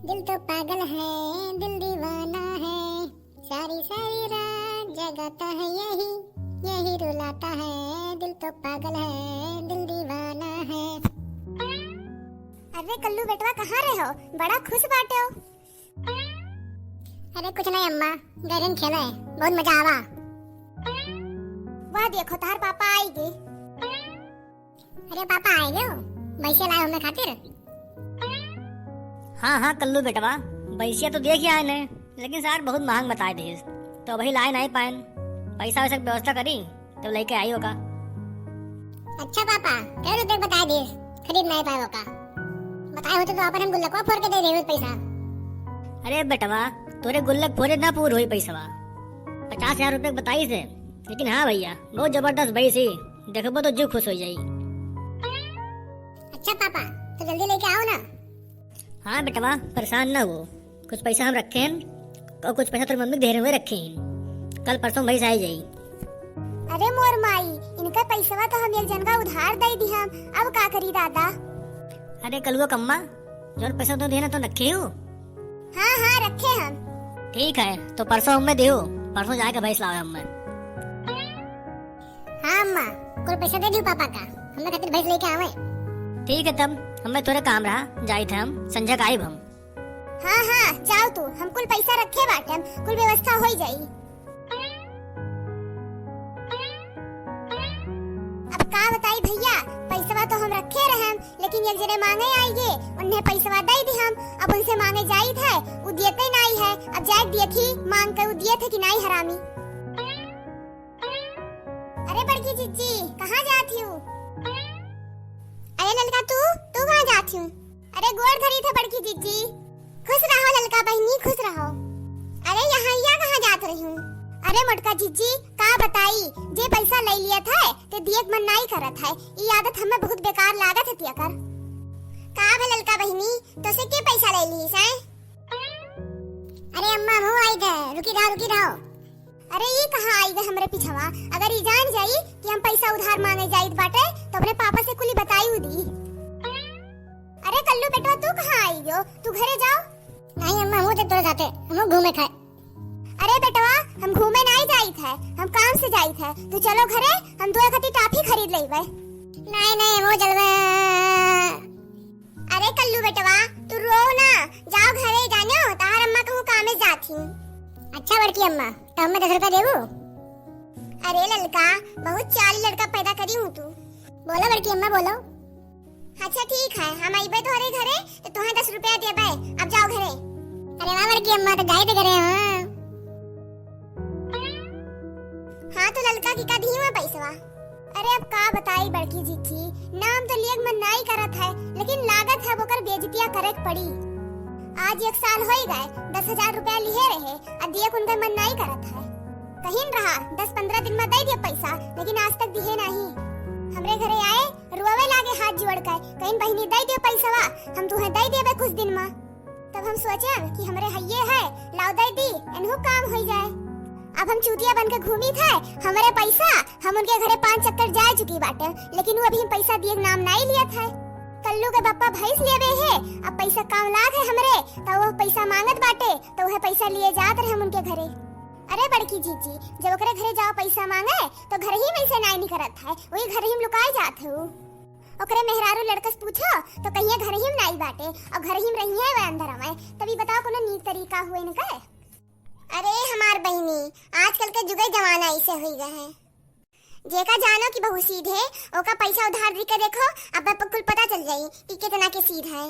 दिल तो पागल है, दिल दीवाना है, सारी सारी रात जगाता है यही यही रुलाता है। दिल तो पागल है, दिल दीवाना है। अरे कल्लू बेटवा कहाँ रहे हो? बड़ा खुश बाटे हो। अरे कुछ नहीं अम्मा, गहरन खेला है, बहुत मजा आवा। वाह देखो तार पापा आएंगे। अरे पापा आए गए हो, भैया लाए हमें खातिर। हाँ हाँ कल्लू बेटवा, पैसिया तो देख आए ने, लेकिन सर बहुत महंग बताए थे, तो वही लाए नहीं पाए। पैसा वैसा की व्यवस्था करी तो लेके आई होगा। अच्छा पापा, कई रुपए बताए दिए, खरीद नहीं पाए होगा। बताए होते तो अपन हम गुल्लक को फोड़ के दे रहे पैसा। अरे बेटवा, तोरे गुल्लक फोड़े ना पूर हुई पैसा, 50,000 रुपए बताई थे। लेकिन हाँ भैया, बहुत जबरदस्त भाई सी, देखो तो जो खुश हो जाई। अच्छा पापा, तो जल्दी लेके आओ ना। हाँ बेटवा, परेशान ना हो, कुछ पैसा हम रखे हैं और कुछ पैसा तेरी मम्मी धेरे हुए रखे हैं, कल परसों भैया आ जाई। अरे मोर माई, इनका पैसा तो हम एक जन का उधार दे दी हम, अब का करी दादा? अरे कलुआ कम्मा, जो पैसा तो देना तो रखे हो। हाँ हाँ रखे हम। ठीक है, तो परसों हमें देहो, परसों जाके भैंस लाओ हमें। हाँ अम्मा, कुल पैसा दे दियो पापा का, हमें खातिर भैंस लेके आवे। ठीक है, तब हमें थोड़ा काम रहा, जाए थे हम संजय का आइब हम। हाँ हाँ जाओ तू, हम कुल पैसा रखे बाटे, कुल व्यवस्था हो जाई। अब का बताई भैया, पैसा तो हम रखे रहे, लेकिन एक जने मांगे आएंगे, उन्हें पैसा दे दी हम। अब उनसे मांगे जाई थे, वो देते नहीं है। अब जाए दिए थी मांग कर, वो दिए थे कि नहीं हरामी। अरे बड़की जीजी कहाँ जाती हूँ? अरे ललका तू कहाँ जाती हूँ? अरे गोड़ धरी थे बड़की जीजी। खुश रहो ललका बहनी, खुश रहो। अरे यहाँ कहाँ जात रही हूँ? अरे मोटका जीजी का बताई, जे पैसा ले लिया था ते दियत मन नहीं करत है, ये आदत हमें बहुत बेकार लागत है। कर का भे ललका बहनी, तो से के पैसा ले ली है? अरे अम्मा हो आई थे, रुकी रहो। अरे ये कहाँ आई गए हमरे पिछवा? अगर ये जान जाई कि हम पैसा उधार मांगे जाइत बाटे, तो अपने पापा से कुली बताई दी। अरे कल्लू बेटवा तू कहाँ आई हो? तू घरे जाओ। नहीं अम्मा, हम तो तोड़ जाते, हम घूमे खाए। अरे बेटवा, हम घूमे नहीं जाई थे, हम काम से जाई थे। तू चलो घरे, हम दो खती टॉफी खरीद लेबे। नहीं वो चलवे। अरे कल्लू बेटवा तू रो ना, जाओ घरे जानो, तार अम्मा कहूँ कामे जाती हूँ। अच्छा बड़की अम्मा, तो हमें 10 रुपया देबू? अरे ललका, बहुत चाली लड़का पैदा करी हूँ तू। बोलो बड़की अम्मा बोलो। अच्छा ठीक है, हम आइबे तोहरे घरे तो तुम्हें 10 रुपया देबे। अब जाओ घरे। अरे वाह बड़की अम्मा, तो जाए तो करे। हाँ तो ललका की का दी हुआ पैसा? अरे अब का बताई बड़की जीजी, नाम तो लियक मन नहीं करत है, लेकिन लागत है बोकर बेइज्जतियां करे पड़ी। आज 1 साल हो गए, 10,000 रुपया लिए रहे, अब दियक उनका मन नहीं करत है। कहीं रहा 10-15 दिन में दे दिया पैसा, लेकिन आज तक दिए नहीं। हमरे घरे आए रुआवे लागे हाथ जोड़ कर, कहीं बहनी दे दियो पैसा, हम तुम्हें दे देबे कुछ दिन में। तब हम सोचे कि हमरे हइये है, लाओ दे दी, इनहु काम हो जाए। अब हम चूतिया बन के घूमी थे, हमारे पैसा हम उनके घरे 5 चक्कर जा चुकी बाटे, लेकिन वो अभी पैसा दिए नाम नहीं लिया था। कल्लू के पापा भैंस लेवे है, अब पैसा काम लाग है हमरे, तो वो पैसा मांगत बाटे, तो वह पैसा लिए जात रहे हम उनके घरे। अरे बड़की जीजी, जब ओकरे घरे जाओ पैसा मांगे तो घर ही वैसे नहीं करत है, वही घर ही लुकाए जात है। ओकरे मेहरारू लड़कस पूछो तो कहिए घर ही नहीं बाटे, और घर ही रही है वह अंदर में। तभी बताओ कोनो नीक तरीका हुए न का? अरे हमार बहनी, आजकल के जुगे जमाना ऐसे हो गए है, जेका जानो कि बहु सीधे, ओका पैसा उधार दी के देखो, अब कुल पता चल जाई कि कितना के सीधा है।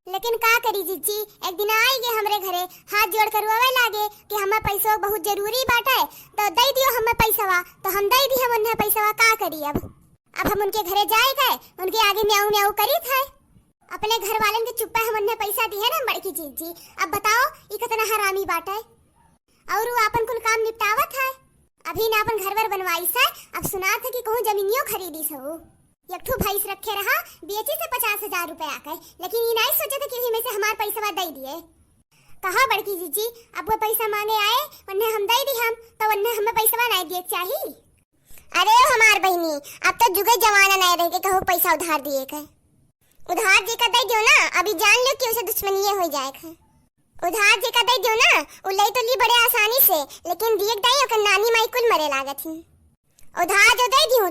लेकिन का करी जीजी, एक दिन आई गए हमरे घरे, हाथ जोड़ कर रोवे लागे कि हमें पैसा बहुत जरूरी बाटे, तो दे दियो हमें पैसा। तो हम दे दी हम उन्हें पैसा, का करी अब हम उनके घरे जाए गए, उनके आगे म्याऊ म्याऊ करी थे। अपने घर वालन के चुप्पे हम उन्हें पैसा दिए ना बड़की जीजी। अब बताओ ये कितना हरामी बाटे, और वो अपन कुल काम निपटावत है। अभी ना अपन घर वर बनवाई से, अब सुना था कि कहूँ जमीनियों खरीदी सो। एक ठो भैंस रखे रहा, बेची से 50,000 रुपए आके, लेकिन ये नहीं सोचे थे कि में से हमार पैसा दे दिए। कहा बड़की जीजी, अब वो पैसा मांगे आए, उन्हें हम दे दी हम, तो उन्हें हमें पैसा नहीं दिए चाहिए। अरे हमार बहनी, अब तो जुगे जमाना नहीं रह गए कहूँ पैसा उधार दिए के। उधार जे का दे दियो ना, अभी जान लो कि उसे दुश्मनी हो जाएगा। उधार जे का दे दियो ना, उ लई तो ली बड़े आसानी से, लेकिन दिए दाई ओकर नानी माई कुल मरे लागत ही। उधार जो दे दियो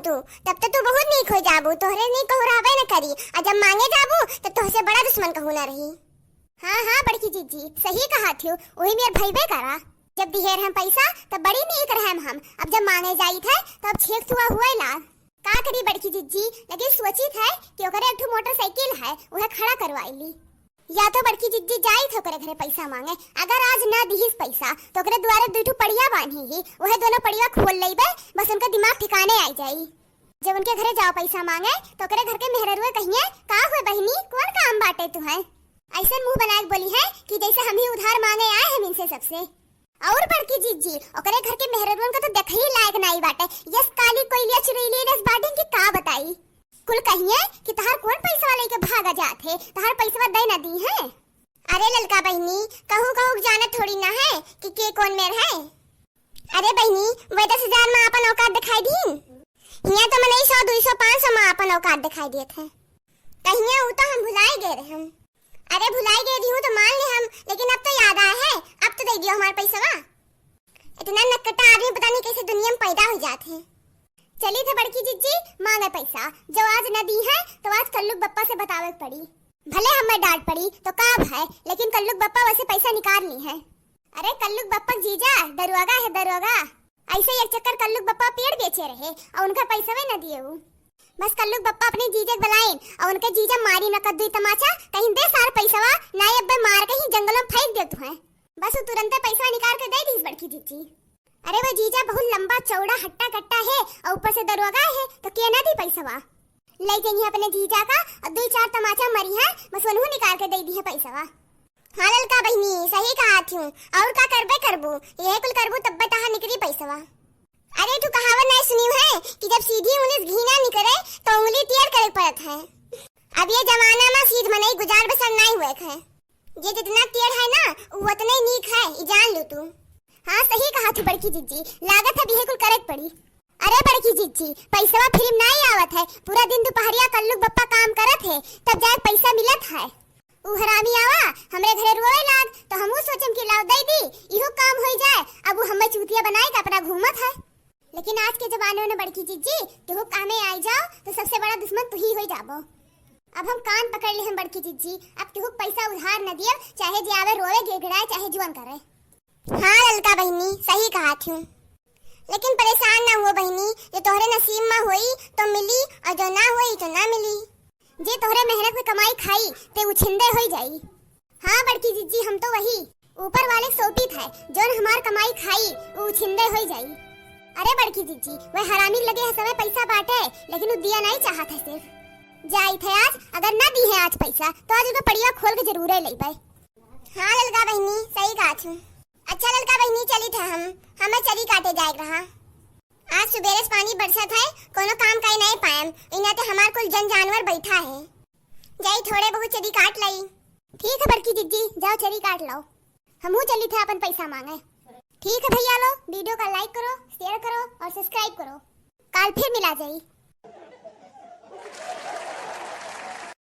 तब तो बहुत नीक हो जाबू, तोहरे नी कहरावे न करी, और जब मांगे जाबू तो तोहसे बड़ा दुश्मन कहू ना रही। हाँ बड़की जीजी सही कहा थी, वही मेरे भईबे करा। जब दिहेर हम पैसा तब बड़ी नीक रहम हम, अब जब मांगे जाई थे तब छेक हुआ ला। का करी बड़की जीजी, लेकिन सोची थे कि ओकरे एक मोटरसाइकिल है, वह खड़ा करवाईली। या तो बड़की जीजी जाई थे ओकरे घरे पैसा मांगे, अगर आज ना दिहिस पैसा तो ओकरे द्वारे दुठू पड़िया बांधी ही, वह दोनों पड़िया खोल लेबे, बस उनका दिमाग ठिकाने आ जाई। जब उनके घरे जाओ पैसा मांगे तो ओकरे घर के मेहररुए कहिए, का हुए बहिनी कौन काम बाटे तू है? ऐसे मुंह बनाए बोली है कि जैसे हम ही उधार मांगे आए हैं इनसे सबसे। और बड़की जीजी ओकरे घर के मेहररुन का तो देख ही लायक नहीं बाटे, यस काली कोयलिया चुरैली रस बाटे की का बताई। कुल कहिए कि तहार कौन पैसा वाले के भागा जाते, तहार पैसा दे ना दी है। अरे ललका बहिनी कहूँ जाना थोड़ी ना है कि के कौन मेर है। अरे बहिनी वह 10,000 में अपन औकात दिखाई दी, यहाँ तो मैं 100 200 500 में अपन औकात दिखाई दिए थे। कहिए वो तो हम भुलाई गए रहे हम। अरे भुलाई गई हूँ तो मान ले हम, लेकिन अब तो याद आया है, अब तो दे दियो हमारे पैसा। इतना नकटा आदमी पता नहीं कैसे दुनिया में पैदा हो जाते हैं। चली थे बड़की जीजी मांगे पैसा, जो आज न दी है तो आज कल्लुक बप्पा से बतावे पड़ी। भले हमें डांट पड़ी तो काब है, लेकिन कल्लुक बप्पा वैसे पैसा निकाल ली है। अरे कल्लुक बप्पा जीजा दरोगा है दरोगा, ऐसे एक चक्कर कल्लुक बप्पा पेड़ बेचे रहे और उनका पैसा भी न दिए। बस कल्लुक बप्पा अपने जीजे बुलाइन और उनके जीजा मारी न कद्दू तमाचा, कहीं दे सारा पैसा ना अब्बे मार के ही जंगलों में फेंक दे तू है। बस वो तुरंत पैसा निकाल के दे दी बड़की जीजी। अरे वो जीजा बहुत लंबा चौड़ा हट्टा कट्टा है और ऊपर से दरोगा है, तो क्या ना दी पैसा ले जाइए अपने जीजा का और 2-4 तमाचा मरी है, बस उन्हों निकाल के दे दी है पैसा। हाँ ललका बहिनी सही कहा थी, और का करबे करबू, यह कुल करबू तब तहा निकली पैसा। अरे तू कहावत नहीं सुनी है कि जब सीधी उन्हें घी ना निकले तो उंगली टेढ़ करे पड़त है। अब ये जमाना में सीध मने गुजार बसर नहीं हुए है, ये जितना टेढ़ है ना वो उतना ही नीक है, ये जान लो तू। हाँ सही कहा तू बड़की जीजी, लागत है बिहे कुल करक पड़ी। अरे बड़की जीजी पैसा फिल्म नहीं आवत है, पूरा दिन दोपहरिया कल्लुक बप्पा काम करत है तब जाए पैसा मिलत है। उ हरामी आवा हमरे घरे रोए लाग तो हमहू सोचम कि लाव दे दी, इहो काम हो जाए। अब वो हमें चूतिया बनाए का अपना घूमत है। लेकिन आज के जमाने में बड़की जीजी तुहो कामे आई जाओ तो सबसे बड़ा दुश्मन तू ही हो जाबो। अब हम कान पकड़ ले हम बड़की जीजी, अब तुहो पैसा उधार न दियो, चाहे जे आवे रोए गिड़गिड़ाए चाहे जुआन करे। हाँ ललका बहिनी सही कहा थी, लेकिन परेशान ना हुआ बहिनी, जो तोहरे नसीब में हुई तो मिली और जो ना हुई तो ना मिली। जे तोहरे मेहनत में कमाई खाई ते उछिंदे हो जाई। हाँ बड़की जीजी हम तो वही ऊपर वाले सोपी थे, जो हमार कमाई खाई वो उछिंदे हो जाई। अरे बड़की जीजी वह हरामी लगे है समय पैसा बांटे, लेकिन वो दिया नहीं चाहत है सिर्फ। जाई थे आज, अगर ना दी है आज पैसा तो आज उसको पड़िया खोल के जरूर ले पाए। हाँ ललका बहिनी सही कहा छू। अच्छा ललका बहिनी चली थे हमें चरी काटे जाए रहा। आज सुबेरे पानी बरसत है, कोनो काम काई नहीं पाएम, इना ते हमार कुल जन जानवर बैठा है। जाई थोड़े बहुत चरी काट लाई। ठीक है बड़की जीजी जाओ चरी काट लो, हमहू चली थे अपन पैसा मांगे। ठीक है भैया लो, वीडियो का लाइक करो, शेयर करो और सब्सक्राइब करो। कल फिर मिला जाई।